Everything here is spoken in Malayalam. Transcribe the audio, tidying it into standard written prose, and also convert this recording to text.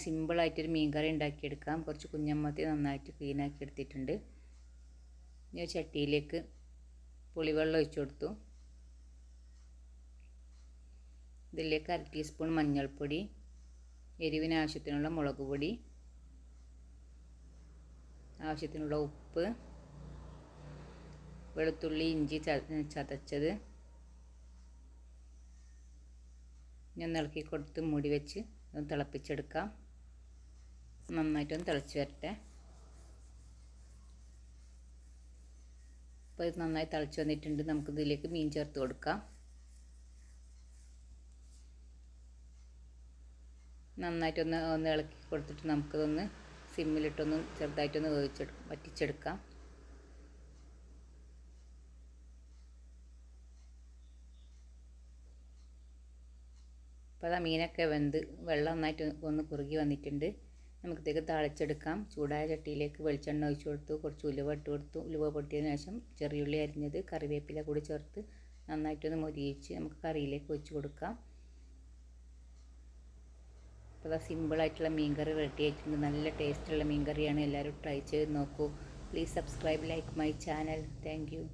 സിമ്പിളായിട്ടൊരു മീൻ കറി ഉണ്ടാക്കിയെടുക്കാം. കുറച്ച് കുഞ്ഞമ്മത്തി നന്നായിട്ട് ക്ലീനാക്കി എടുത്തിട്ടുണ്ട്. ഈ ചട്ടിയിലേക്ക് പുളിവെള്ളം ഒഴിച്ചു കൊടുത്തു. ഇതിലേക്ക് 1/2 ടീസ്പൂൺ മഞ്ഞൾപ്പൊടി, എരിവിന് ആവശ്യത്തിനുള്ള മുളക് പൊടി, ആവശ്യത്തിനുള്ള ഉപ്പ്, വെളുത്തുള്ളി ഇഞ്ചി ചതച്ചത് ഞാൻ ഇളക്കി കൊടുത്ത് മൂടി വെച്ച് ഒന്ന് തിളപ്പിച്ചെടുക്കാം. നന്നായിട്ടൊന്ന് തിളച്ച് വരട്ടെ. അപ്പോൾ ഇത് നന്നായി തിളച്ച് വന്നിട്ടുണ്ട്. നമുക്കിതിലേക്ക് മീൻ ചേർത്ത് കൊടുക്കാം. നന്നായിട്ടൊന്ന് ഇളക്കി കൊടുത്തിട്ട് നമുക്കിതൊന്ന് സിമ്മിലിട്ടൊന്ന് ചെറുതായിട്ടൊന്ന് വറ്റിച്ചെടുക്കാം. അപ്പോൾ ആ മീനൊക്കെ വെന്ത് വെള്ളം നന്നായിട്ട് ഒന്ന് കുറുകി വന്നിട്ടുണ്ട്. നമുക്കിതേക്ക് താളിച്ചെടുക്കാം. ചൂടായ ചട്ടിയിലേക്ക് വെളിച്ചെണ്ണ ഒഴിച്ച് കൊടുത്തു. കുറച്ച് ഉലുവ ഇട്ട് കൊടുത്തു. ഉലുവ പൊട്ടിയതിന് ശേഷം ചെറിയുള്ളി അരിഞ്ഞത്, കറിവേപ്പില കൂടി ചേർത്ത് നന്നായിട്ടൊന്ന് മൊരിയിച്ച് നമുക്ക് കറിയിലേക്ക് ഒഴിച്ച് കൊടുക്കാം. അപ്പോൾ അത് സിമ്പിളായിട്ടുള്ള മീൻ കറി റെഡി ആയിട്ടുണ്ട്. നല്ല ടേസ്റ്റുള്ള മീൻ കറിയാണ്. എല്ലാവരും ട്രൈ ചെയ്ത് നോക്കൂ. Please subscribe, like my channel. Thank you.